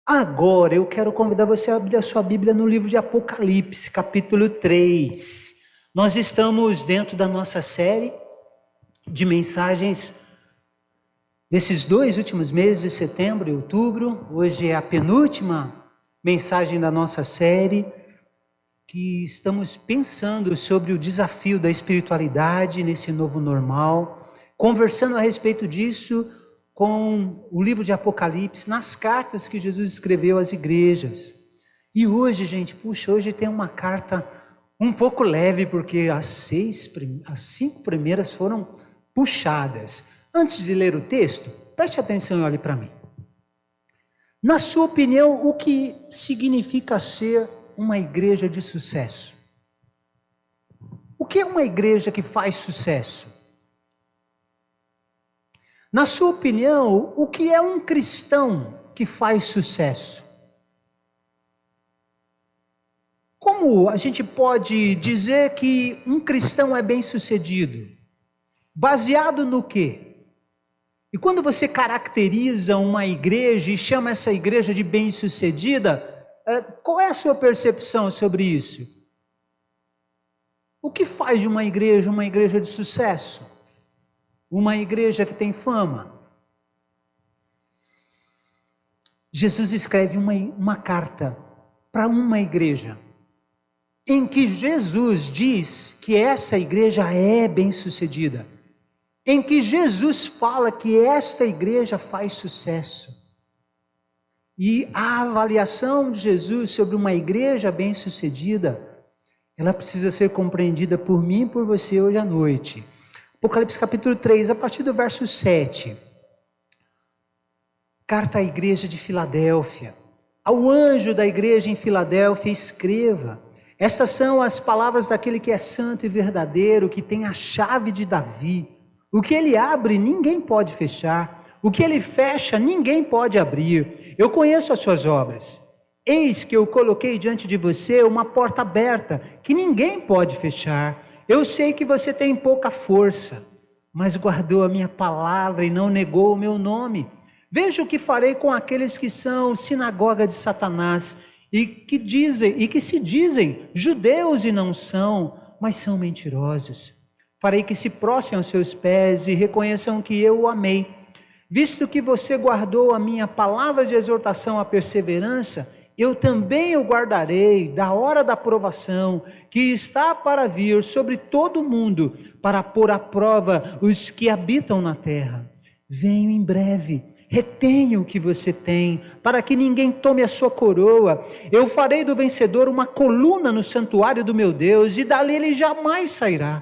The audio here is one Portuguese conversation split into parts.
Agora eu quero convidar você a abrir a sua Bíblia no livro de Apocalipse, capítulo 3. Nós estamos dentro da nossa série de mensagens desses 2 últimos meses, de setembro e outubro. Hoje é a penúltima mensagem da nossa série, que estamos pensando sobre o desafio da espiritualidade nesse novo normal, conversando a respeito disso com o livro de Apocalipse, nas cartas que Jesus escreveu às igrejas. E hoje, gente, hoje tem uma carta um pouco leve, porque as 5 primeiras foram puxadas. Antes de ler o texto, preste atenção e olhe para mim. Na sua opinião, o que significa ser uma igreja de sucesso? O que é uma igreja que faz sucesso? Na sua opinião, o que é um cristão que faz sucesso? Como a gente pode dizer que um cristão é bem-sucedido? Baseado no quê? E quando você caracteriza uma igreja e chama essa igreja de bem-sucedida, qual é a sua percepção sobre isso? O que faz de uma igreja de sucesso? Uma igreja que tem fama? Jesus escreve uma carta para uma igreja, em que Jesus diz que essa igreja é bem-sucedida, em que Jesus fala que esta igreja faz sucesso. E a avaliação de Jesus sobre uma igreja bem-sucedida, ela precisa ser compreendida por mim e por você hoje à noite. Apocalipse capítulo 3, a partir do verso 7. Carta à igreja de Filadélfia. Ao anjo da igreja em Filadélfia, escreva: estas são as palavras daquele que é santo e verdadeiro, que tem a chave de Davi. O que ele abre, ninguém pode fechar. O que ele fecha, ninguém pode abrir. Eu conheço as suas obras. Eis que eu coloquei diante de você uma porta aberta, que ninguém pode fechar. Eu sei que você tem pouca força, mas guardou a minha palavra e não negou o meu nome. Veja o que farei com aqueles que são sinagoga de Satanás e que se dizem judeus e não são, mas são mentirosos. Farei que se prostrem aos seus pés e reconheçam que eu o amei. Visto que você guardou a minha palavra de exortação à perseverança, eu também o guardarei da hora da provação, que está para vir sobre todo o mundo, para pôr à prova os que habitam na terra. Venho em breve, retenha o que você tem, para que ninguém tome a sua coroa. Eu farei do vencedor uma coluna no santuário do meu Deus, e dali ele jamais sairá.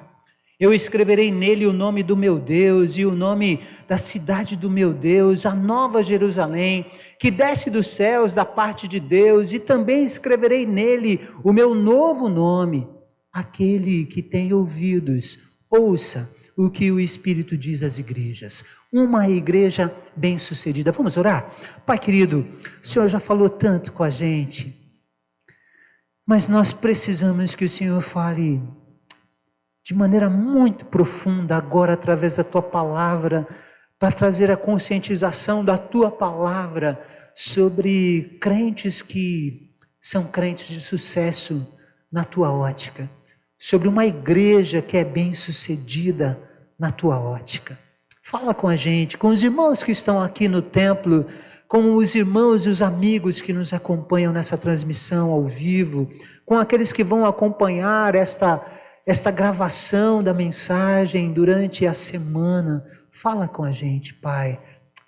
Eu escreverei nele o nome do meu Deus e o nome da cidade do meu Deus, a nova Jerusalém, que desce dos céus da parte de Deus, e também escreverei nele o meu novo nome. Aquele que tem ouvidos, ouça o que o Espírito diz às igrejas. Uma igreja bem-sucedida. Vamos orar? Pai querido, o Senhor já falou tanto com a gente, mas nós precisamos que o Senhor fale de maneira muito profunda agora, através da tua palavra, para trazer a conscientização da tua palavra sobre crentes que são crentes de sucesso na tua ótica, sobre uma igreja que é bem-sucedida na tua ótica. Fala com a gente, com os irmãos que estão aqui no templo, com os irmãos e os amigos que nos acompanham nessa transmissão ao vivo, com aqueles que vão acompanhar esta gravação da mensagem durante a semana. Fala com a gente, Pai,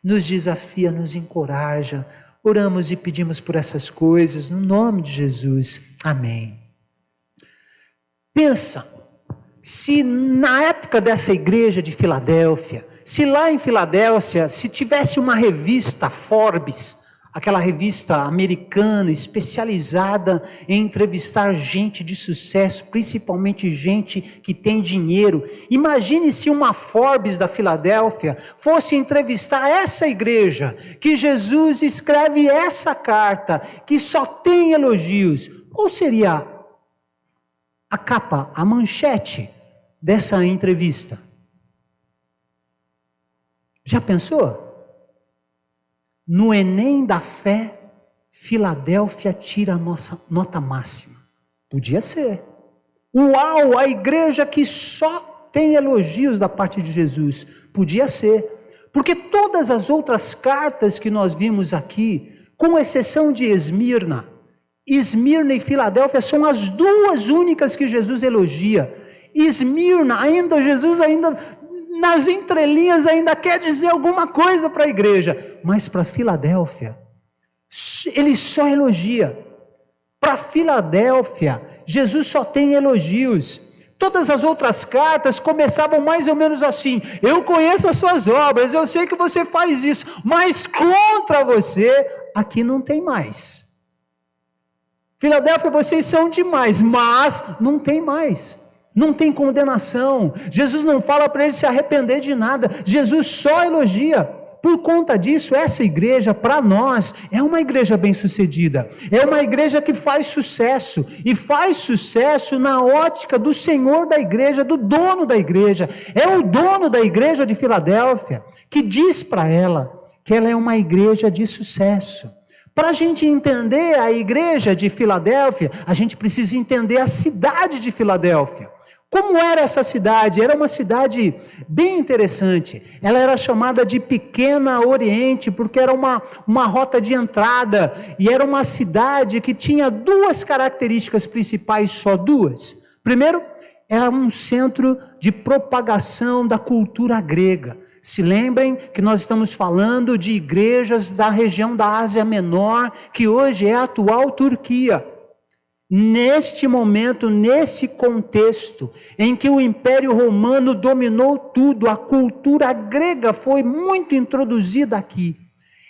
nos desafia, nos encoraja. Oramos e pedimos por essas coisas, no nome de Jesus, amém. Pensa, se na época dessa igreja de Filadélfia, se lá em Filadélfia, se tivesse uma revista Forbes, aquela revista americana especializada em entrevistar gente de sucesso, principalmente gente que tem dinheiro. Imagine se uma Forbes da Filadélfia fosse entrevistar essa igreja, que Jesus escreve essa carta, que só tem elogios. Qual seria a capa, a manchete dessa entrevista? Já pensou? No Enem da fé, Filadélfia tira a nossa nota máxima. Podia ser. Uau, a igreja que só tem elogios da parte de Jesus. Podia ser. Porque todas as outras cartas que nós vimos aqui, com exceção de Esmirna e Filadélfia são as duas únicas que Jesus elogia. Esmirna, Jesus ainda nas entrelinhas ainda quer dizer alguma coisa para a igreja, mas para Filadélfia, ele só elogia. Para Filadélfia, Jesus só tem elogios. Todas as outras cartas começavam mais ou menos assim: eu conheço as suas obras, eu sei que você faz isso, mas contra você, aqui não tem mais. Filadélfia, vocês são demais, mas não tem mais. Não tem condenação. Jesus não fala para ele se arrepender de nada. Jesus só elogia. Por conta disso, essa igreja, para nós, é uma igreja bem-sucedida. É uma igreja que faz sucesso. E faz sucesso na ótica do Senhor da igreja, do dono da igreja. É o dono da igreja de Filadélfia que diz para ela que ela é uma igreja de sucesso. Para a gente entender a igreja de Filadélfia, a gente precisa entender a cidade de Filadélfia. Como era essa cidade? Era uma cidade bem interessante. Ela era chamada de Pequena Oriente, porque era uma rota de entrada, e era uma cidade que tinha duas características principais, só duas. Primeiro, era um centro de propagação da cultura grega. Se lembrem que nós estamos falando de igrejas da região da Ásia Menor, que hoje é a atual Turquia. Neste momento, nesse contexto, em que o Império Romano dominou tudo, a cultura grega foi muito introduzida aqui.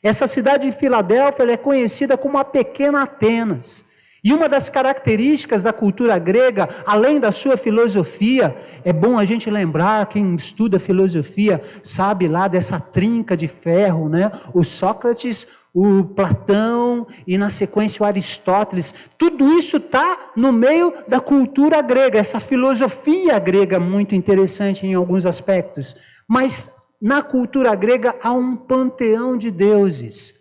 Essa cidade de Filadélfia ela é conhecida como a Pequena Atenas. E uma das características da cultura grega, além da sua filosofia, é bom a gente lembrar, quem estuda filosofia sabe lá dessa trinca de ferro, né? O Sócrates, o Platão e na sequência o Aristóteles. Tudo isso está no meio da cultura grega, essa filosofia grega muito interessante em alguns aspectos. Mas na cultura grega há um panteão de deuses.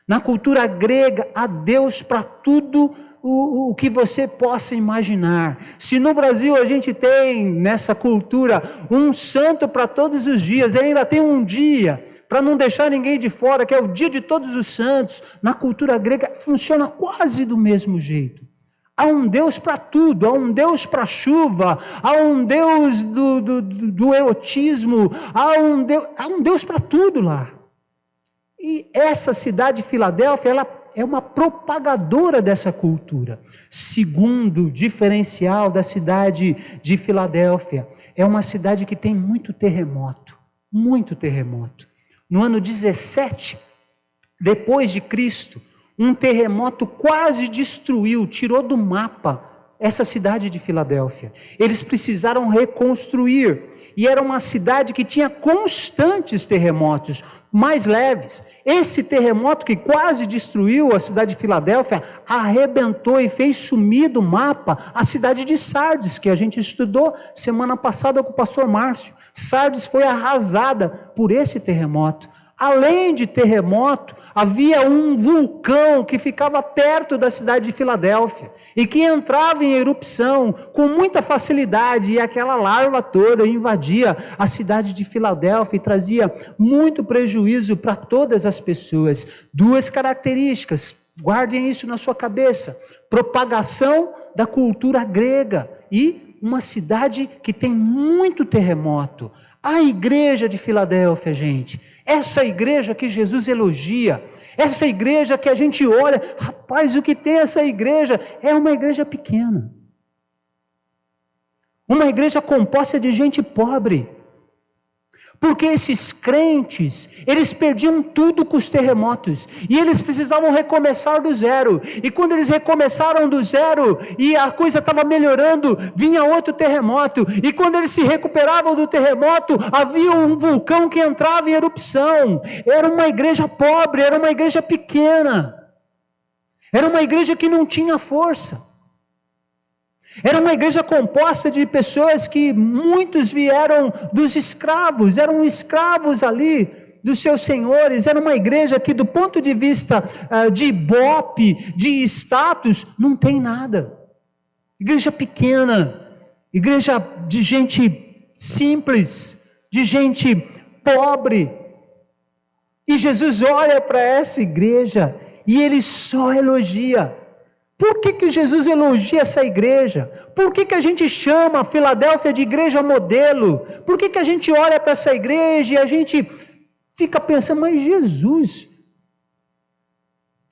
Na cultura grega há Deus para tudo o que você possa imaginar. Se no Brasil a gente tem nessa cultura um santo para todos os dias, e ainda tem um dia para não deixar ninguém de fora, que é o dia de todos os santos, na cultura grega funciona quase do mesmo jeito. Há um Deus para tudo, há um Deus para a chuva, há um Deus do erotismo, há um Deus para tudo lá. E essa cidade de Filadélfia, ela é uma propagadora dessa cultura. Segundo diferencial da cidade de Filadélfia, é uma cidade que tem muito terremoto, muito terremoto. No ano 17, depois de Cristo, um terremoto quase destruiu, tirou do mapa essa cidade de Filadélfia. Eles precisaram reconstruir, e era uma cidade que tinha constantes terremotos, mais leves. Esse terremoto que quase destruiu a cidade de Filadélfia, arrebentou e fez sumir do mapa a cidade de Sardes, que a gente estudou semana passada com o pastor Márcio. Sardes foi arrasada por esse terremoto. Além de terremoto, havia um vulcão que ficava perto da cidade de Filadélfia e que entrava em erupção com muita facilidade, e aquela larva toda invadia a cidade de Filadélfia e trazia muito prejuízo para todas as pessoas. Duas características, guardem isso na sua cabeça: propagação da cultura grega e uma cidade que tem muito terremoto. A igreja de Filadélfia, gente, essa igreja que Jesus elogia, essa igreja que a gente olha, rapaz, o que tem essa igreja? É uma igreja pequena. Uma igreja composta de gente pobre. Porque esses crentes, eles perdiam tudo com os terremotos, e eles precisavam recomeçar do zero, e quando eles recomeçaram do zero, e a coisa estava melhorando, vinha outro terremoto, e quando eles se recuperavam do terremoto, havia um vulcão que entrava em erupção. Era uma igreja pobre, era uma igreja pequena, era uma igreja que não tinha força. Era uma igreja composta de pessoas que muitos vieram dos escravos, eram escravos ali dos seus senhores, era uma igreja que do ponto de vista de ibope, de status, não tem nada. Igreja pequena, igreja de gente simples, de gente pobre. E Jesus olha para essa igreja e ele só elogia. Por que Jesus elogia essa igreja? Por que a gente chama a Filadélfia de igreja modelo? Por que a gente olha para essa igreja e a gente fica pensando, mas Jesus,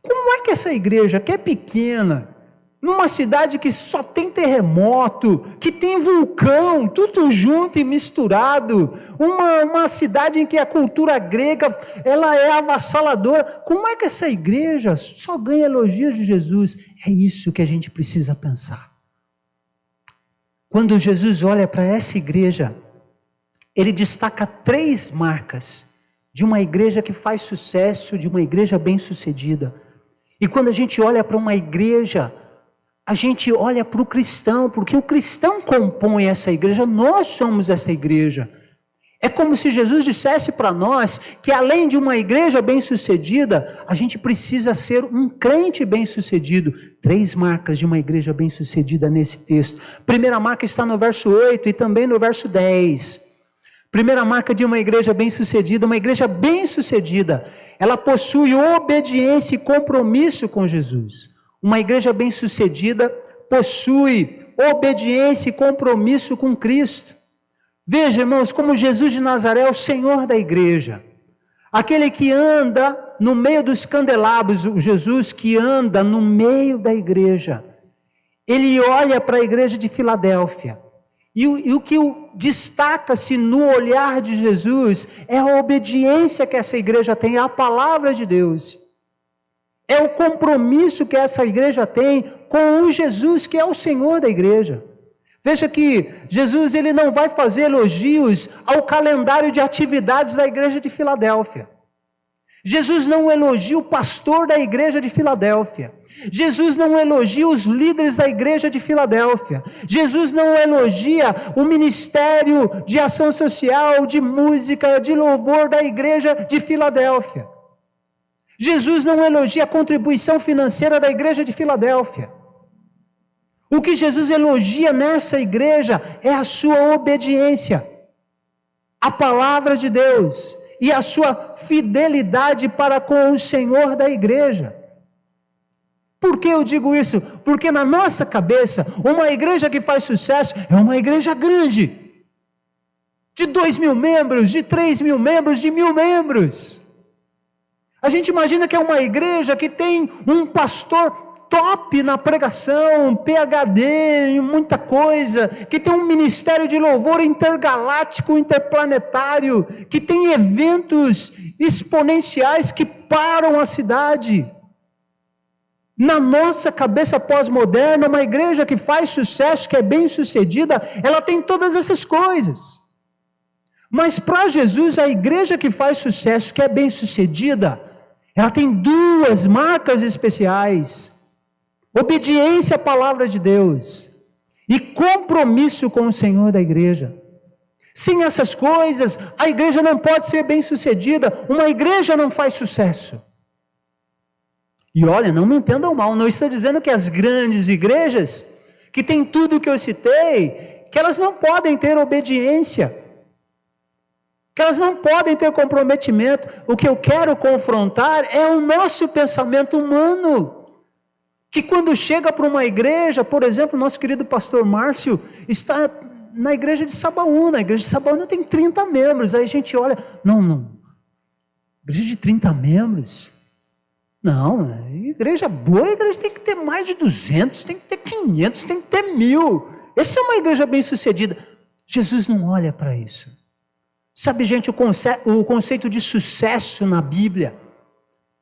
como é que essa igreja, que é pequena, numa cidade que só tem terremoto, que tem vulcão, tudo junto e misturado, uma cidade em que a cultura grega, ela é avassaladora, como é que essa igreja só ganha elogios de Jesus? É isso que a gente precisa pensar. Quando Jesus olha para essa igreja, ele destaca 3 marcas de uma igreja que faz sucesso, de uma igreja bem-sucedida. E quando a gente olha para uma igreja, a gente olha para o cristão, porque o cristão compõe essa igreja, nós somos essa igreja. É como se Jesus dissesse para nós que além de uma igreja bem-sucedida, a gente precisa ser um crente bem-sucedido. 3 marcas de uma igreja bem-sucedida nesse texto. Primeira marca está no verso 8 e também no verso 10. Primeira marca de uma igreja bem-sucedida, ela possui obediência e compromisso com Jesus. Uma igreja bem-sucedida possui obediência e compromisso com Cristo. Veja, irmãos, como Jesus de Nazaré é o Senhor da igreja. Aquele que anda no meio dos candelabros, o Jesus que anda no meio da igreja. Ele olha para a igreja de Filadélfia. E o que destaca-se no olhar de Jesus é a obediência que essa igreja tem à palavra de Deus. É o compromisso que essa igreja tem com o Jesus que é o Senhor da igreja. Veja que Jesus ele não vai fazer elogios ao calendário de atividades da igreja de Filadélfia. Jesus não elogia o pastor da igreja de Filadélfia. Jesus não elogia os líderes da igreja de Filadélfia. Jesus não elogia o ministério de ação social, de música, de louvor da igreja de Filadélfia. Jesus não elogia a contribuição financeira da igreja de Filadélfia. O que Jesus elogia nessa igreja é a sua obediência à palavra de Deus e a sua fidelidade para com o Senhor da igreja. Por que eu digo isso? Porque na nossa cabeça, uma igreja que faz sucesso é uma igreja grande, de 2.000 membros, de 3.000 membros, de 1.000 membros. A gente imagina que é uma igreja que tem um pastor top na pregação, PhD, muita coisa, que tem um ministério de louvor intergaláctico, interplanetário, que tem eventos exponenciais que param a cidade. Na nossa cabeça pós-moderna, uma igreja que faz sucesso, que é bem sucedida, ela tem todas essas coisas. Mas para Jesus, a igreja que faz sucesso, que é bem sucedida, ela tem 2 marcas especiais: obediência à palavra de Deus e compromisso com o Senhor da igreja. Sem essas coisas, a igreja não pode ser bem sucedida, uma igreja não faz sucesso. E olha, não me entendam mal, não estou dizendo que as grandes igrejas, que tem tudo o que eu citei, que elas não podem ter obediência, que elas não podem ter comprometimento. O que eu quero confrontar é o nosso pensamento humano, que quando chega para uma igreja, por exemplo, nosso querido pastor Márcio está na igreja de Sabaúna. A igreja de Sabaúna tem 30 membros, aí a gente olha, não, igreja de 30 membros? Não, igreja boa, a igreja tem que ter mais de 200, tem que ter 500, tem que ter 1.000. Essa é uma igreja bem sucedida. Jesus não olha para isso. Sabe, gente, o conceito de sucesso na Bíblia,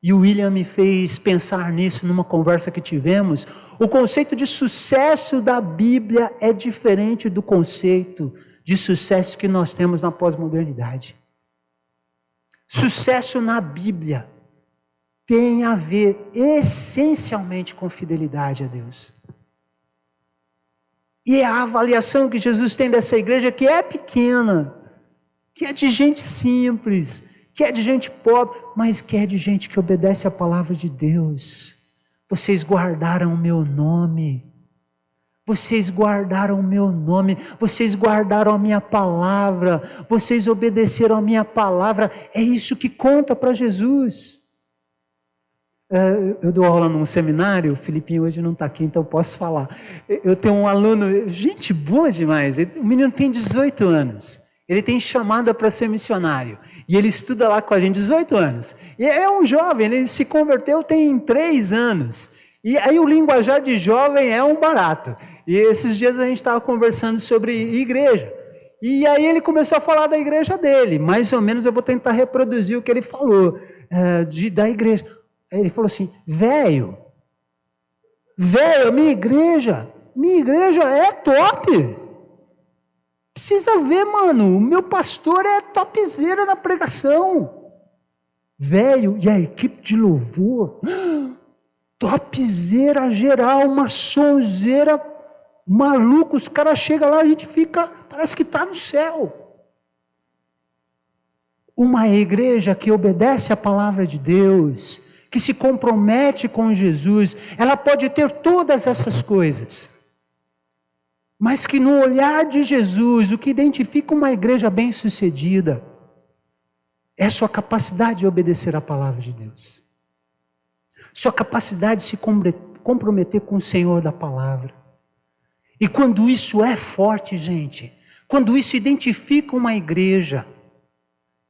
e o William me fez pensar nisso numa conversa que tivemos, o conceito de sucesso da Bíblia é diferente do conceito de sucesso que nós temos na pós-modernidade. Sucesso na Bíblia tem a ver essencialmente com fidelidade a Deus. E é a avaliação que Jesus tem dessa igreja, que é pequena, que é de gente simples, que é de gente pobre, mas que é de gente que obedece a palavra de Deus. Vocês guardaram o meu nome. Vocês guardaram o meu nome, vocês guardaram a minha palavra, vocês obedeceram a minha palavra. É isso que conta para Jesus. Eu dou aula num seminário, o Filipinho hoje não está aqui, então posso falar. Eu tenho um aluno, gente boa demais, o menino tem 18 anos, ele tem chamada para ser missionário, e ele estuda lá com a gente, 18 anos. E é um jovem, ele se converteu tem 3 anos, e aí o linguajar de jovem é um barato. E esses dias a gente estava conversando sobre igreja. E aí ele começou a falar da igreja dele. Mais ou menos eu vou tentar reproduzir o que ele falou da igreja. Aí ele falou assim, velho, minha igreja é top. Precisa ver, mano, o meu pastor é topzera na pregação. Velho, e a equipe de louvor, topzera geral, uma sonzeira maluco, os caras chegam lá, a gente fica, parece que está no céu. Uma igreja que obedece à palavra de Deus, que se compromete com Jesus, ela pode ter todas essas coisas, mas que no olhar de Jesus, o que identifica uma igreja bem-sucedida, é sua capacidade de obedecer à palavra de Deus, sua capacidade de se comprometer com o Senhor da palavra. E quando isso é forte, gente, quando isso identifica uma igreja,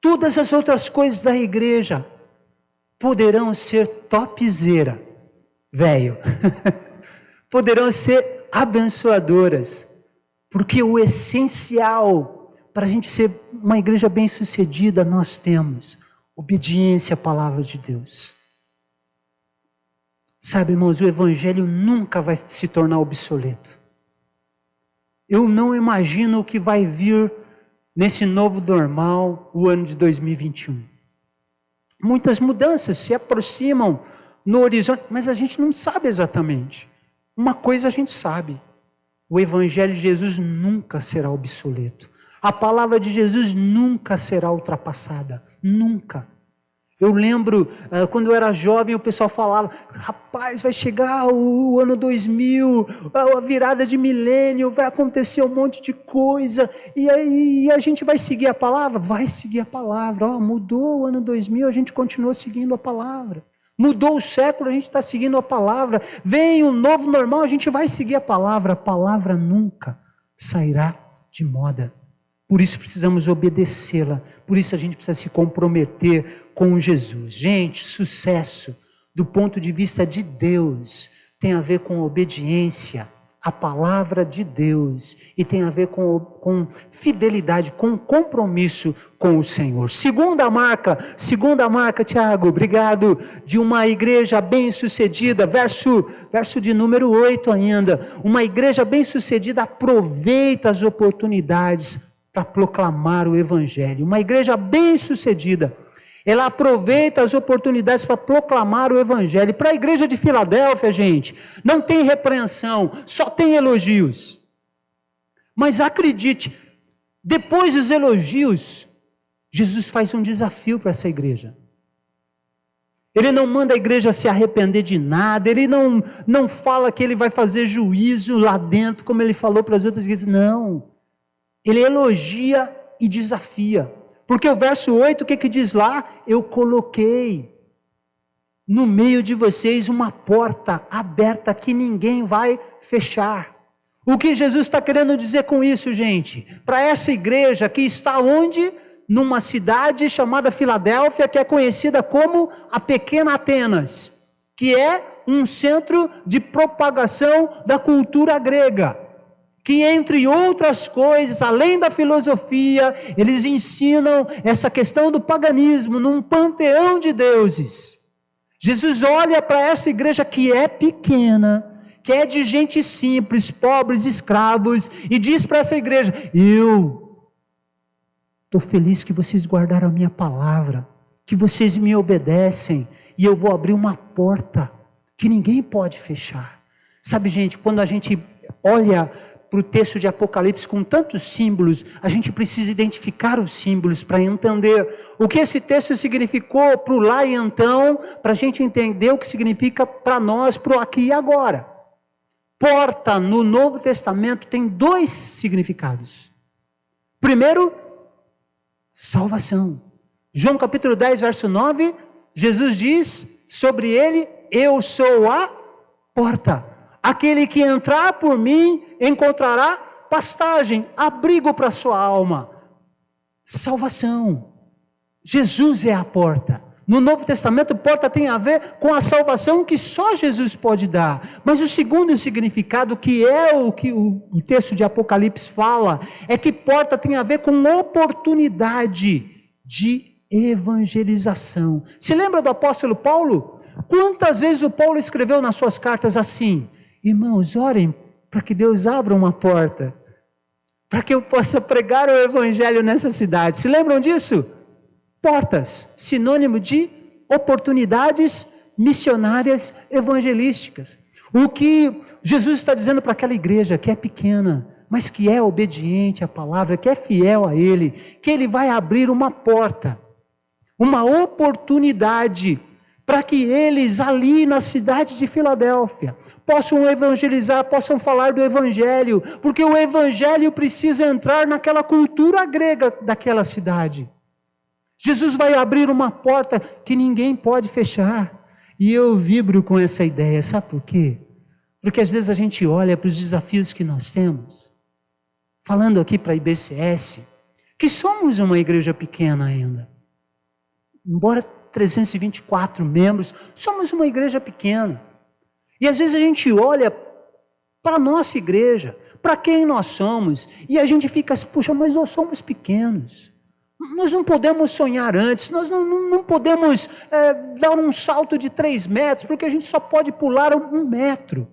todas as outras coisas da igreja poderão ser topzera, velho, poderão ser abençoadoras, porque o essencial para a gente ser uma igreja bem-sucedida, nós temos obediência à palavra de Deus. Sabe, irmãos, o evangelho nunca vai se tornar obsoleto. Eu não imagino o que vai vir nesse novo normal, o ano de 2021. Muitas mudanças se aproximam no horizonte, mas a gente não sabe exatamente. Uma coisa a gente sabe, o Evangelho de Jesus nunca será obsoleto. A palavra de Jesus nunca será ultrapassada, nunca. Eu lembro, quando eu era jovem, o pessoal falava, rapaz, vai chegar o ano 2000, a virada de milênio, vai acontecer um monte de coisa, e aí a gente vai seguir a palavra? Vai seguir a palavra. Mudou o ano 2000, a gente continuou seguindo a palavra. Mudou o século, a gente está seguindo a palavra. Vem o novo normal, a gente vai seguir a palavra nunca sairá de moda. Por isso precisamos obedecê-la, por isso a gente precisa se comprometer com Jesus. Gente, sucesso do ponto de vista de Deus tem a ver com obediência à palavra de Deus e tem a ver com fidelidade, com compromisso com o Senhor. Segunda marca, Tiago, obrigado, de uma igreja bem-sucedida, verso de número 8 ainda, uma igreja bem-sucedida aproveita as oportunidades para proclamar o Evangelho. Uma igreja bem-sucedida, ela aproveita as oportunidades para proclamar o Evangelho. Para a igreja de Filadélfia, gente, não tem repreensão, só tem elogios. Mas acredite, depois dos elogios, Jesus faz um desafio para essa igreja. Ele não manda a igreja se arrepender de nada, ele não fala que ele vai fazer juízo lá dentro, como ele falou para as outras igrejas, não. Ele elogia e desafia. Porque o verso 8, o que diz lá? Eu coloquei no meio de vocês uma porta aberta que ninguém vai fechar. O que Jesus está querendo dizer com isso, gente? Para essa igreja que está onde? Numa cidade chamada Filadélfia, que é conhecida como a Pequena Atenas, que é um centro de propagação da cultura grega. Que entre outras coisas, além da filosofia, eles ensinam essa questão do paganismo num panteão de deuses. Jesus olha para essa igreja que é pequena, que é de gente simples, pobres, escravos, e diz para essa igreja, eu estou feliz que vocês guardaram a minha palavra, que vocês me obedecem, e eu vou abrir uma porta que ninguém pode fechar. Sabe, gente, quando a gente olha para o texto de Apocalipse com tantos símbolos, a gente precisa identificar os símbolos para entender o que esse texto significou para o lá e então, para a gente entender o que significa para nós, para o aqui e agora. Porta no Novo Testamento tem 2 significados. Primeiro, salvação. João capítulo 10, verso 9, Jesus diz sobre ele: eu sou a porta. Aquele que entrar por mim encontrará pastagem, abrigo para sua alma. Salvação. Jesus é a porta. No Novo Testamento, porta tem a ver com a salvação que só Jesus pode dar. Mas o segundo significado, que é o que o texto de Apocalipse fala, é que porta tem a ver com oportunidade de evangelização. Se lembra do apóstolo Paulo? Quantas vezes o Paulo escreveu nas suas cartas assim: irmãos, orem para que Deus abra uma porta, para que eu possa pregar o evangelho nessa cidade. Se lembram disso? Portas, sinônimo de oportunidades missionárias evangelísticas. O que Jesus está dizendo para aquela igreja que é pequena, mas que é obediente à palavra, que é fiel a Ele, que Ele vai abrir uma porta, uma oportunidade, para que eles ali na cidade de Filadélfia possam evangelizar, possam falar do evangelho, porque o evangelho precisa entrar naquela cultura grega daquela cidade. Jesus vai abrir uma porta que ninguém pode fechar. E eu vibro com essa ideia, sabe por quê? Porque às vezes a gente olha para os desafios que nós temos, falando aqui para a IBCS, que somos uma igreja pequena ainda. Embora 324 membros, somos uma igreja pequena. E às vezes a gente olha para a nossa igreja, para quem nós somos, e a gente fica assim: puxa, mas nós somos pequenos. Nós não podemos sonhar antes, nós não podemos dar um salto de 3 metros, porque a gente só pode pular 1 metro.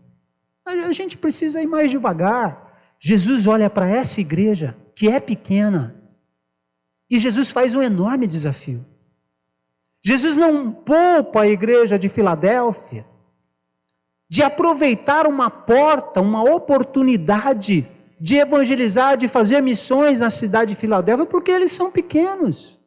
A gente precisa ir mais devagar. Jesus olha para essa igreja, que é pequena, e Jesus faz um enorme desafio. Jesus não poupa a igreja de Filadélfia de aproveitar uma porta, uma oportunidade de evangelizar, de fazer missões na cidade de Filadélfia, porque eles são pequenos.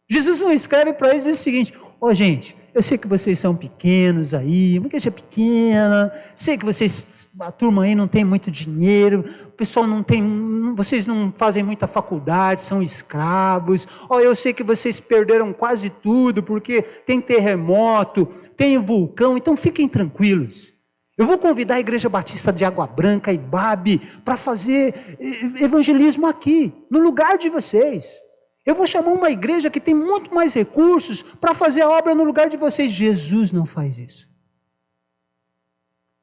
Jesus não escreve para eles o seguinte: gente, eu sei que vocês são pequenos aí, uma igreja pequena, sei que vocês, a turma aí não tem muito dinheiro, o pessoal não tem, vocês não fazem muita faculdade, são escravos, eu sei que vocês perderam quase tudo, porque tem terremoto, tem vulcão, então fiquem tranquilos. Eu vou convidar a Igreja Batista de Água Branca, Ibabe, para fazer evangelismo aqui, no lugar de vocês. Eu vou chamar uma igreja que tem muito mais recursos para fazer a obra no lugar de vocês. Jesus não faz isso.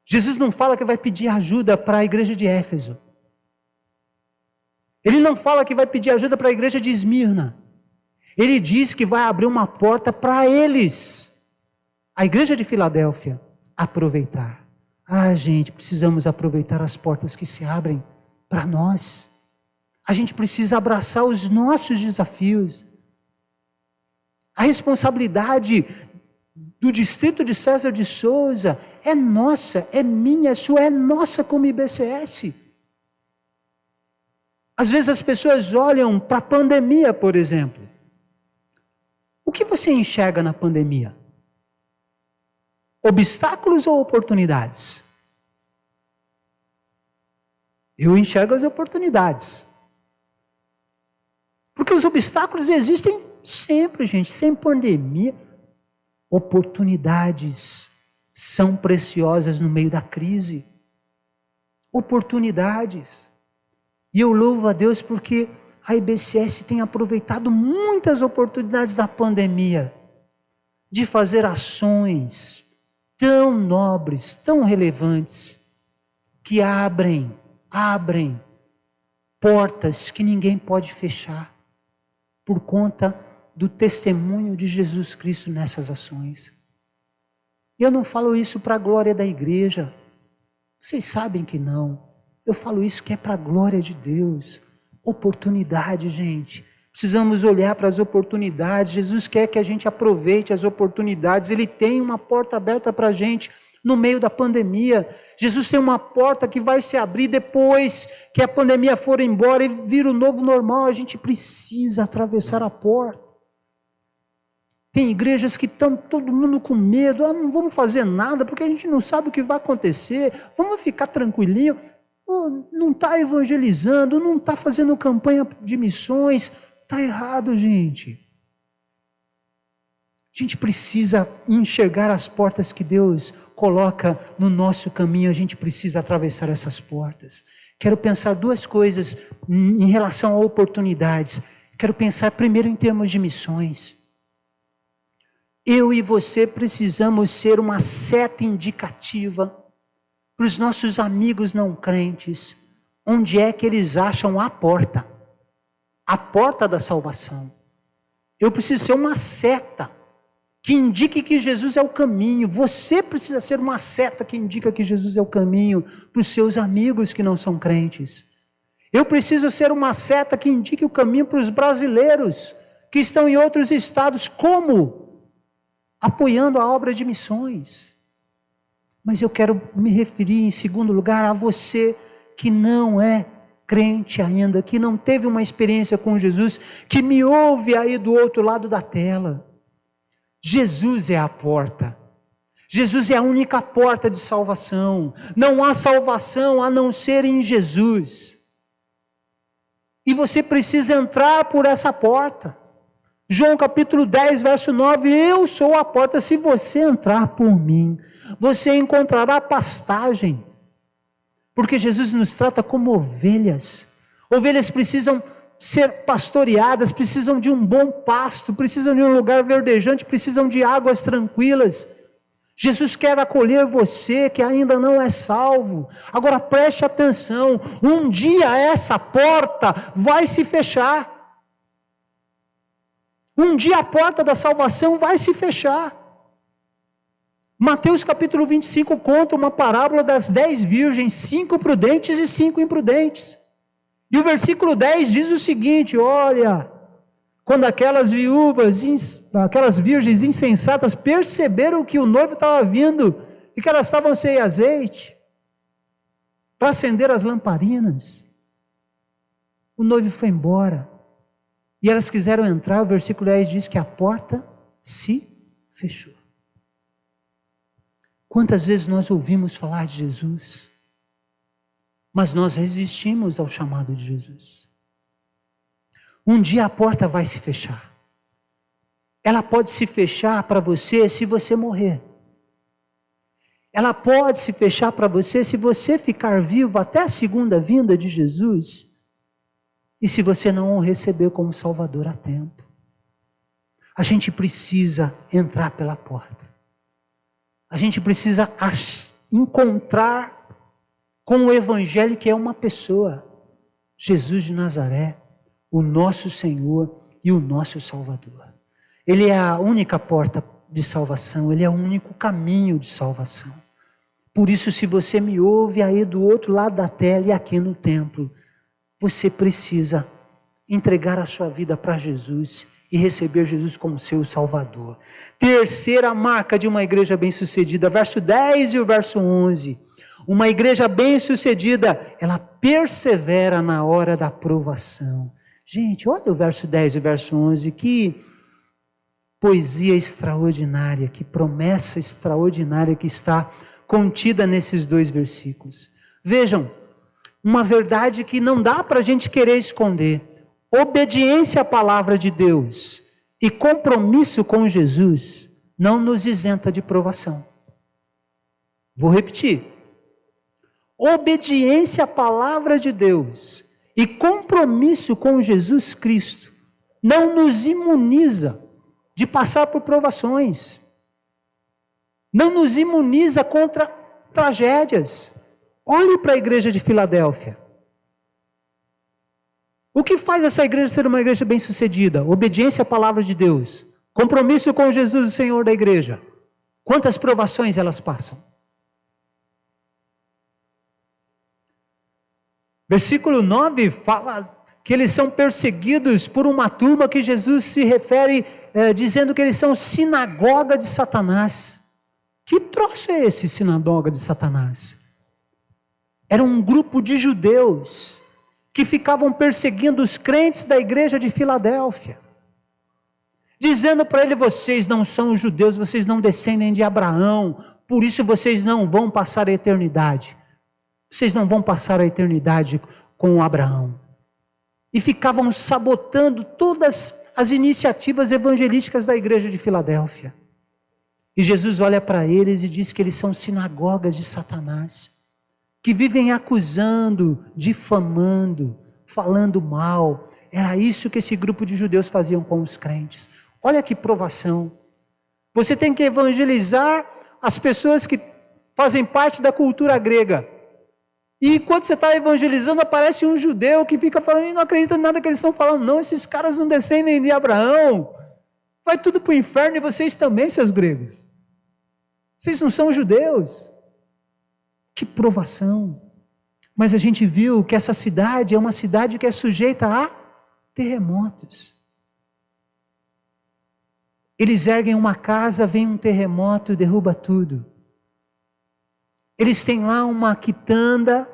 Jesus não fala que vai pedir ajuda para a igreja de Éfeso. Ele não fala que vai pedir ajuda para a igreja de Esmirna. Ele diz que vai abrir uma porta para eles, a igreja de Filadélfia, aproveitar. Gente, precisamos aproveitar as portas que se abrem para nós. A gente precisa abraçar os nossos desafios. A responsabilidade do distrito de César de Souza é nossa, é minha, é sua, é nossa como IBCS. Às vezes as pessoas olham para a pandemia, por exemplo. O que você enxerga na pandemia? Obstáculos ou oportunidades? Eu enxergo as oportunidades. Porque os obstáculos existem sempre, gente, sem pandemia. Oportunidades são preciosas no meio da crise. Oportunidades. E eu louvo a Deus porque a IBCS tem aproveitado muitas oportunidades da pandemia de fazer ações tão nobres, tão relevantes, que abrem portas que ninguém pode fechar, por conta do testemunho de Jesus Cristo nessas ações. Eu não falo isso para a glória da igreja, vocês sabem que não, eu falo isso que é para a glória de Deus. Oportunidade, gente, precisamos olhar para as oportunidades. Jesus quer que a gente aproveite as oportunidades, Ele tem uma porta aberta para a gente. no meio da pandemia. Jesus tem uma porta que vai se abrir depois que a pandemia for embora e vir o novo normal. A gente precisa atravessar a porta. Tem igrejas que estão todo mundo com medo. Não vamos fazer nada porque a gente não sabe o que vai acontecer. Vamos ficar tranquilinho. Não está evangelizando, não está fazendo campanha de missões. Está errado, gente. A gente precisa enxergar as portas que Deus coloca no nosso caminho. A gente precisa atravessar essas portas. Quero pensar duas coisas em relação a oportunidades. Quero pensar primeiro em termos de missões. Eu e você precisamos ser uma seta indicativa para os nossos amigos não crentes. Onde é que eles acham a porta? A porta da salvação. Eu preciso ser uma seta que indique que Jesus é o caminho. Você precisa ser uma seta que indica que Jesus é o caminho para os seus amigos que não são crentes. Eu preciso ser uma seta que indique o caminho para os brasileiros que estão em outros estados. Como? Apoiando a obra de missões. Mas eu quero me referir em segundo lugar a você que não é crente ainda, que não teve uma experiência com Jesus, que me ouve aí do outro lado da tela. Jesus é a porta. Jesus é a única porta de salvação. Não há salvação a não ser em Jesus. E você precisa entrar por essa porta. João capítulo 10, verso 9, eu sou a porta, se você entrar por mim, você encontrará pastagem. Porque Jesus nos trata como ovelhas. Ovelhas precisam ser pastoreadas, precisam de um bom pasto, precisam de um lugar verdejante, precisam de águas tranquilas. Jesus quer acolher você que ainda não é salvo. Agora preste atenção, um dia essa porta vai se fechar. Um dia a porta da salvação vai se fechar. Mateus capítulo 25 conta uma parábola das 10 virgens, 5 prudentes e 5 imprudentes. E o versículo 10 diz o seguinte: olha, quando aquelas virgens insensatas perceberam que o noivo estava vindo e que elas estavam sem azeite para acender as lamparinas, o noivo foi embora. E elas quiseram entrar, o versículo 10 diz que a porta se fechou. Quantas vezes nós ouvimos falar de Jesus, mas nós resistimos ao chamado de Jesus. Um dia a porta vai se fechar. Ela pode se fechar para você se você morrer. Ela pode se fechar para você se você ficar vivo até a segunda vinda de Jesus. E se você não o receber como Salvador a tempo. A gente precisa entrar pela porta. A gente precisa encontrar com o Evangelho, que é uma pessoa. Jesus de Nazaré, o nosso Senhor e o nosso Salvador. Ele é a única porta de salvação. Ele é o único caminho de salvação. Por isso, se você me ouve aí do outro lado da tela e aqui no templo, você precisa entregar a sua vida para Jesus e receber Jesus como seu Salvador. Terceira marca de uma igreja bem-sucedida, verso 10 e o verso 11. Uma igreja bem-sucedida, ela persevera na hora da provação. Gente, olha o verso 10 e o verso 11, que poesia extraordinária, que promessa extraordinária que está contida nesses dois versículos. Vejam, uma verdade que não dá para a gente querer esconder. Obediência à palavra de Deus e compromisso com Jesus não nos isenta de provação. Vou repetir. Obediência à palavra de Deus e compromisso com Jesus Cristo não nos imuniza de passar por provações. Não nos imuniza contra tragédias. Olhe para a igreja de Filadélfia. O que faz essa igreja ser uma igreja bem-sucedida? Obediência à palavra de Deus. Compromisso com Jesus, o Senhor da igreja. Quantas provações elas passam? Versículo 9 fala que eles são perseguidos por uma turma que Jesus se refere dizendo que eles são sinagoga de Satanás. Que troço é esse, sinagoga de Satanás? Era um grupo de judeus que ficavam perseguindo os crentes da igreja de Filadélfia, dizendo para ele: vocês não são judeus, vocês não descendem de Abraão, por isso vocês não vão passar a eternidade. Vocês não vão passar a eternidade com Abraão. E ficavam sabotando todas as iniciativas evangelísticas da igreja de Filadélfia. E Jesus olha para eles e diz que eles são sinagogas de Satanás, que vivem acusando, difamando, falando mal. Era isso que esse grupo de judeus faziam com os crentes. Olha que provação. Você tem que evangelizar as pessoas que fazem parte da cultura grega. E enquanto você está evangelizando, aparece um judeu que fica falando: e não acredita em nada que eles estão falando. Não, esses caras não descendem de Abraão. Vai tudo para o inferno, e vocês também, seus gregos. Vocês não são judeus. Que provação. Mas a gente viu que essa cidade é uma cidade que é sujeita a terremotos. Eles erguem uma casa, vem um terremoto, derruba tudo. Eles têm lá uma quitanda,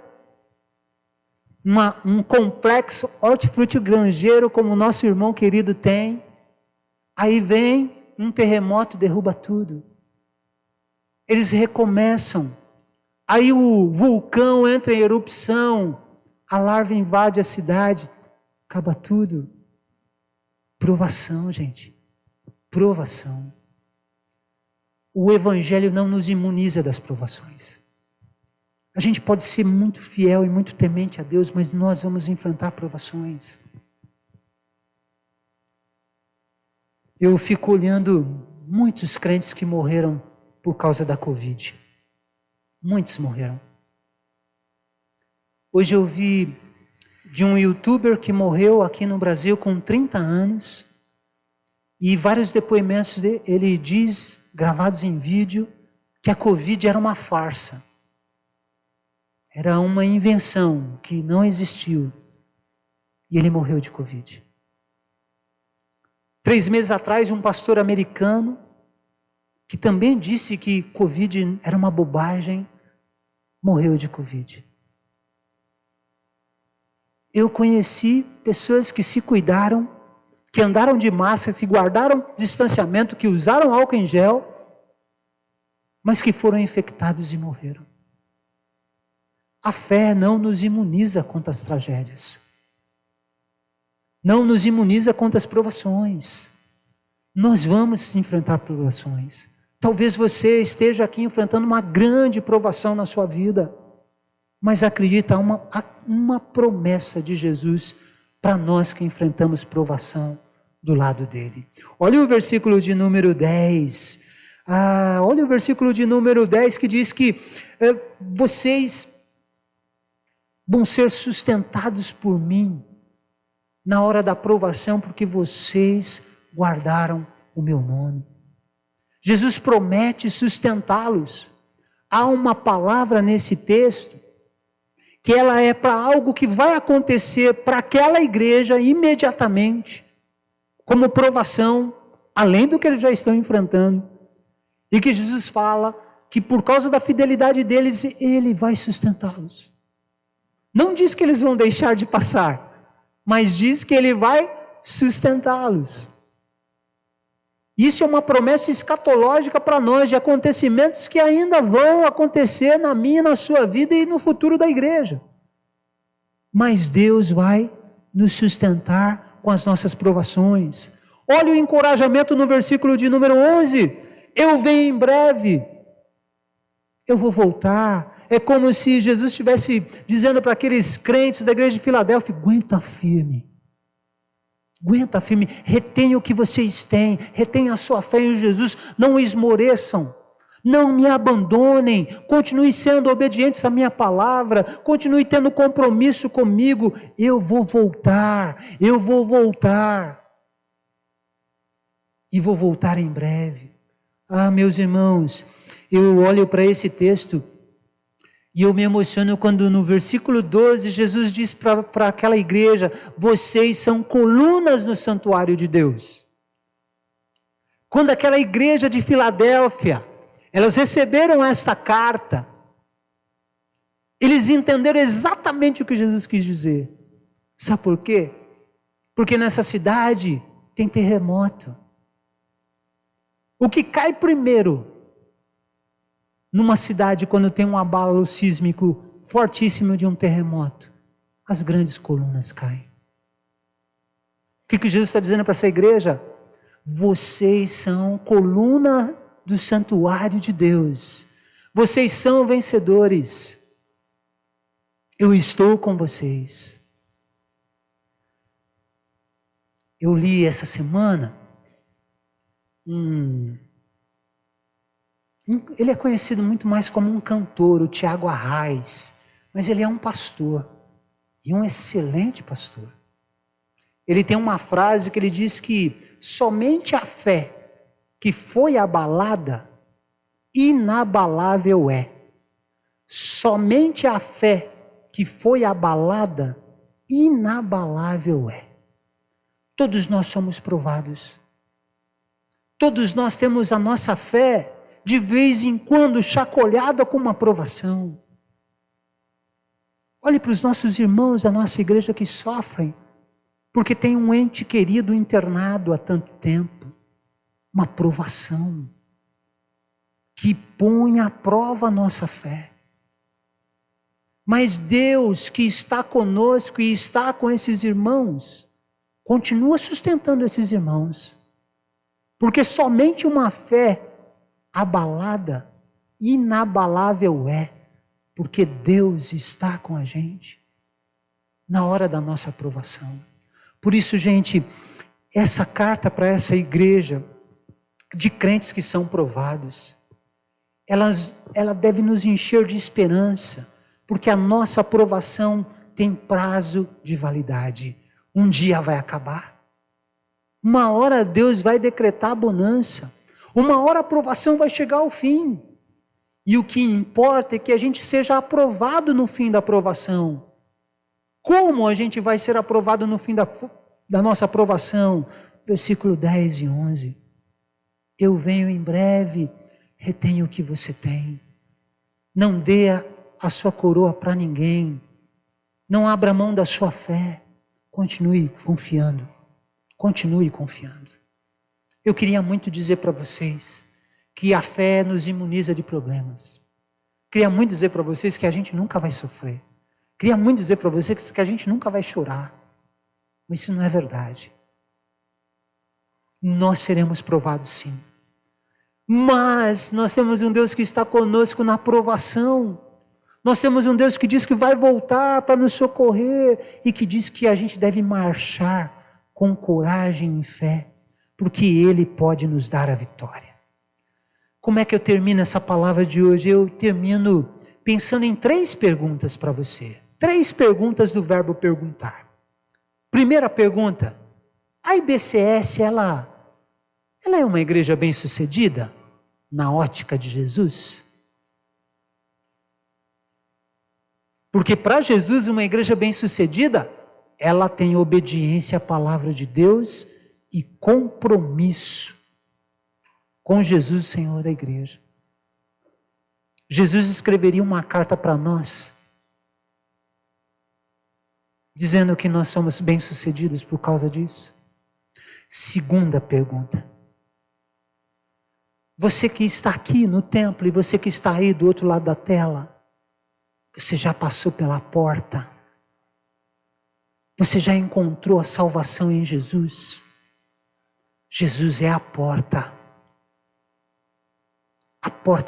um complexo hortifruti granjeiro, como o nosso irmão querido tem. Aí vem um terremoto, derruba tudo. Eles recomeçam. Aí o vulcão entra em erupção, a larva invade a cidade, acaba tudo. Provação, gente. Provação. O evangelho não nos imuniza das provações. A gente pode ser muito fiel e muito temente a Deus, mas nós vamos enfrentar provações. Eu fico olhando muitos crentes que morreram por causa da Covid. Muitos morreram. Hoje eu vi de um youtuber que morreu aqui no Brasil com 30 anos, e vários depoimentos dele, ele diz, gravados em vídeo, que a Covid era uma farsa. Era uma invenção que não existiu. E ele morreu de Covid. 3 meses atrás, um pastor americano, que também disse que Covid era uma bobagem, morreu de Covid. Eu conheci pessoas que se cuidaram, que andaram de máscara, que guardaram distanciamento, que usaram álcool em gel, mas que foram infectados e morreram. A fé não nos imuniza contra as tragédias. Não nos imuniza contra as provações. Nós vamos enfrentar provações. Talvez você esteja aqui enfrentando uma grande provação na sua vida, mas acredita, há uma promessa de Jesus para nós que enfrentamos provação do lado dele. Olha o versículo de número 10. Olha o versículo de número 10 que diz que vocês vão ser sustentados por mim na hora da provação, porque vocês guardaram o meu nome. Jesus promete sustentá-los. Há uma palavra nesse texto que ela é para algo que vai acontecer para aquela igreja imediatamente, como provação, além do que eles já estão enfrentando. E que Jesus fala que por causa da fidelidade deles, Ele vai sustentá-los. Não diz que eles vão deixar de passar, mas diz que Ele vai sustentá-los. Isso é uma promessa escatológica para nós, de acontecimentos que ainda vão acontecer na minha, na sua vida e no futuro da igreja. Mas Deus vai nos sustentar com as nossas provações. Olha o encorajamento no versículo de número 11. Eu venho em breve. Eu vou voltar. É como se Jesus estivesse dizendo para aqueles crentes da igreja de Filadélfia: aguenta firme. Aguenta firme, retenha o que vocês têm, retenha a sua fé em Jesus, não esmoreçam, não me abandonem, continue sendo obedientes à minha palavra, continue tendo compromisso comigo, eu vou voltar, e vou voltar em breve. Meus irmãos, eu olho para esse texto e eu me emociono quando no versículo 12 Jesus diz para aquela igreja: vocês são colunas no santuário de Deus. Quando aquela igreja de Filadélfia Elas receberam esta carta. Eles entenderam exatamente o que Jesus quis dizer. Sabe por quê? Porque nessa cidade tem terremoto. O que cai primeiro numa cidade quando tem um abalo sísmico fortíssimo de um terremoto? As grandes colunas caem. O que Jesus está dizendo para essa igreja? Vocês são coluna do santuário de Deus. Vocês são vencedores. Eu estou com vocês. Eu li essa semana ele é conhecido muito mais como um cantor, o Tiago Arraes, mas ele é um pastor, e um excelente pastor. Ele tem uma frase que ele diz que somente a fé que foi abalada, inabalável é. Somente a fé que foi abalada, inabalável é. Todos nós somos provados. Todos nós temos a nossa fé, de vez em quando, chacoalhada com uma provação. Olhe para os nossos irmãos da nossa igreja que sofrem, porque tem um ente querido internado há tanto tempo. Uma provação que põe à prova a nossa fé. Mas Deus que está conosco e está com esses irmãos, continua sustentando esses irmãos. Porque somente uma fé abalada, inabalável é, porque Deus está com a gente na hora da nossa aprovação. Por isso, gente, essa carta para essa igreja de crentes que são provados, ela deve nos encher de esperança, porque a nossa aprovação tem prazo de validade. Um dia vai acabar. Uma hora Deus vai decretar a bonança. Uma hora a aprovação vai chegar ao fim. E o que importa é que a gente seja aprovado no fim da aprovação. Como a gente vai ser aprovado no fim da nossa aprovação? Versículo 10 e 11. Eu venho em breve, retenha o que você tem. Não dê a sua coroa para ninguém. Não abra mão da sua fé. Continue confiando. Continue confiando. Eu queria muito dizer para vocês que a fé nos imuniza de problemas. Queria muito dizer para vocês que a gente nunca vai sofrer. Queria muito dizer para vocês que a gente nunca vai chorar. Mas isso não é verdade. Nós seremos provados sim. Mas nós temos um Deus que está conosco na provação. Nós temos um Deus que diz que vai voltar para nos socorrer e que diz que a gente deve marchar com coragem e fé, porque Ele pode nos dar a vitória. Como é que eu termino essa palavra de hoje? Eu termino pensando em 3 perguntas para você. 3 perguntas do verbo perguntar. Primeira pergunta: a IBCS, ela é uma igreja bem-sucedida na ótica de Jesus? Porque para Jesus uma igreja bem-sucedida, ela tem obediência à palavra de Deus e compromisso com Jesus, Senhor da igreja. Jesus escreveria uma carta para nós, dizendo que nós somos bem-sucedidos por causa disso. Segunda pergunta: você que está aqui no templo e você que está aí do outro lado da tela, você já passou pela porta? Você já encontrou a salvação em Jesus? Jesus é a porta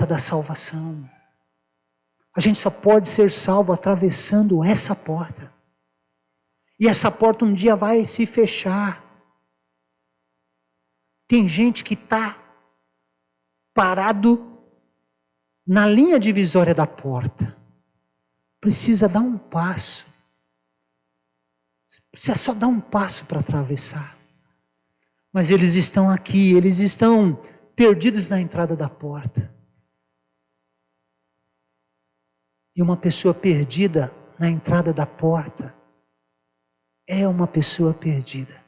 da salvação. A gente só pode ser salvo atravessando essa porta. E essa porta um dia vai se fechar. Tem gente que está parado na linha divisória da porta. Precisa dar um passo. Precisa só dar um passo para atravessar. Mas eles estão aqui, eles estão perdidos na entrada da porta. E uma pessoa perdida na entrada da porta é uma pessoa perdida.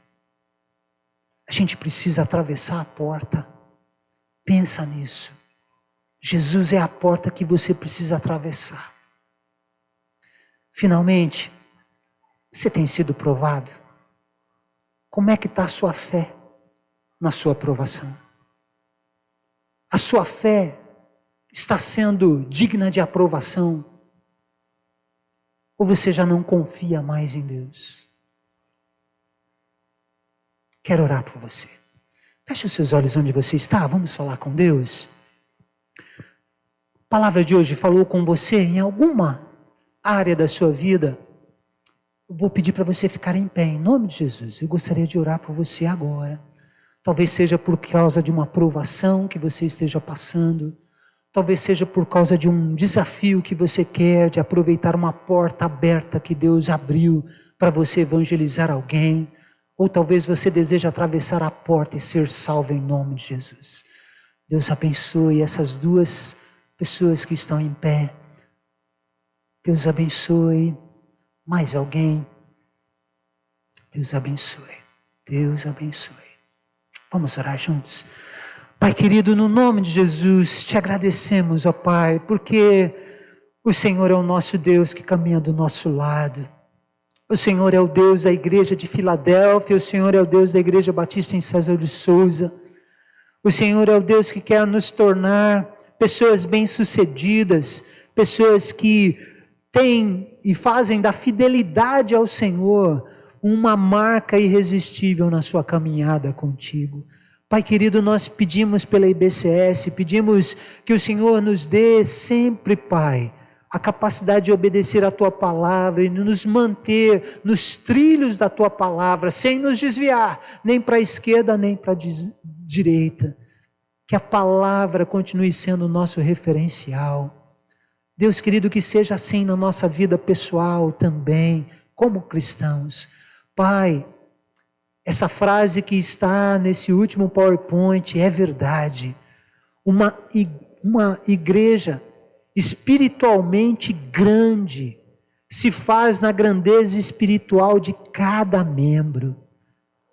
A gente precisa atravessar a porta. Pensa nisso. Jesus é a porta que você precisa atravessar. Finalmente, você tem sido provado? Como é que está a sua fé na sua aprovação? A sua fé está sendo digna de aprovação? Ou você já não confia mais em Deus? Quero orar por você. Feche os seus olhos onde você está, vamos falar com Deus. A palavra de hoje falou com você em alguma área da sua vida. Eu vou pedir para você ficar em pé, em nome de Jesus. Eu gostaria de orar por você agora. Talvez seja por causa de uma provação que você esteja passando. Talvez seja por causa de um desafio que você quer, de aproveitar uma porta aberta que Deus abriu para você evangelizar alguém. Ou talvez você deseja atravessar a porta e ser salvo em nome de Jesus. Deus abençoe essas duas pessoas que estão em pé. Deus abençoe mais alguém. Deus abençoe. Deus abençoe. Vamos orar juntos. Pai querido, no nome de Jesus, te agradecemos, ó Pai, porque o Senhor é o nosso Deus que caminha do nosso lado. O Senhor é o Deus da igreja de Filadélfia, o Senhor é o Deus da igreja batista em César de Souza. O Senhor é o Deus que quer nos tornar pessoas bem-sucedidas, pessoas que têm e fazem da fidelidade ao Senhor uma marca irresistível na sua caminhada contigo. Pai querido, nós pedimos pela IBCS, pedimos que o Senhor nos dê sempre, Pai, a capacidade de obedecer a Tua palavra e nos manter nos trilhos da Tua palavra, sem nos desviar, nem para a esquerda, nem para a direita. Que a palavra continue sendo o nosso referencial. Deus querido, que seja assim na nossa vida pessoal também, como cristãos. Pai, essa frase que está nesse último PowerPoint é verdade. Uma igreja espiritualmente grande se faz na grandeza espiritual de cada membro.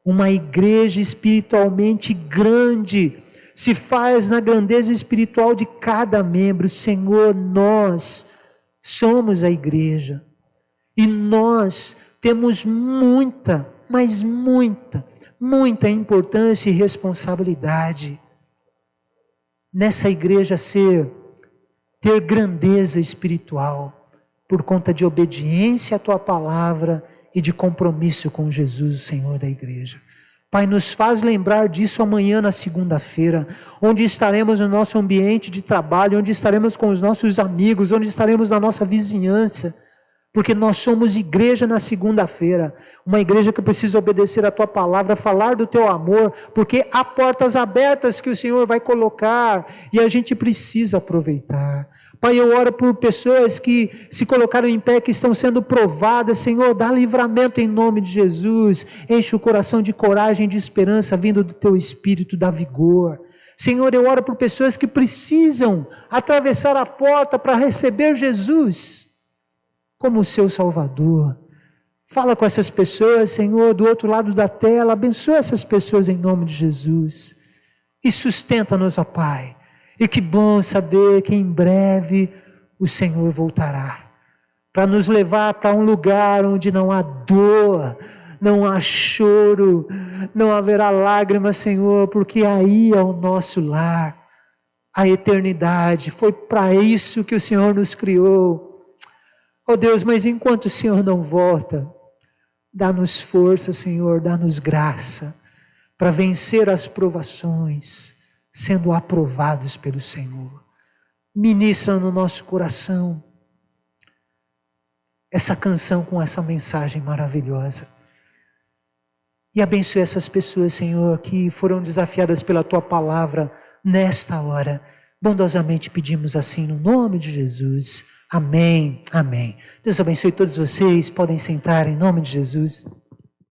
Uma igreja espiritualmente grande se faz na grandeza espiritual de cada membro. Senhor, nós somos a igreja e nós temos muita, mas muita importância e responsabilidade nessa igreja ter grandeza espiritual por conta de obediência à Tua palavra e de compromisso com Jesus, o Senhor da igreja. Pai, nos faz lembrar disso amanhã na segunda-feira, onde estaremos no nosso ambiente de trabalho, onde estaremos com os nossos amigos, onde estaremos na nossa vizinhança, porque nós somos igreja na segunda-feira, uma igreja que precisa obedecer a Tua palavra, falar do Teu amor, porque há portas abertas que o Senhor vai colocar e a gente precisa aproveitar. Pai, eu oro por pessoas que se colocaram em pé, que estão sendo provadas. Senhor, dá livramento em nome de Jesus, enche o coração de coragem, de esperança, vindo do Teu Espírito, dá vigor. Senhor, eu oro por pessoas que precisam atravessar a porta para receber Jesus como o seu Salvador. Fala com essas pessoas, Senhor, do outro lado da tela, abençoa essas pessoas em nome de Jesus, e sustenta-nos, ó Pai, e que bom saber que em breve o Senhor voltará, para nos levar para um lugar onde não há dor, não há choro, não haverá lágrimas, Senhor, porque aí é o nosso lar, a eternidade. Foi para isso que o Senhor nos criou. Oh Deus, mas enquanto o Senhor não volta, dá-nos força, Senhor, dá-nos graça para vencer as provações, sendo aprovados pelo Senhor. Ministra no nosso coração essa canção com essa mensagem maravilhosa. E abençoe essas pessoas, Senhor, que foram desafiadas pela Tua palavra nesta hora. Bondosamente pedimos assim no nome de Jesus. Amém, amém. Deus abençoe todos vocês, podem sentar em nome de Jesus.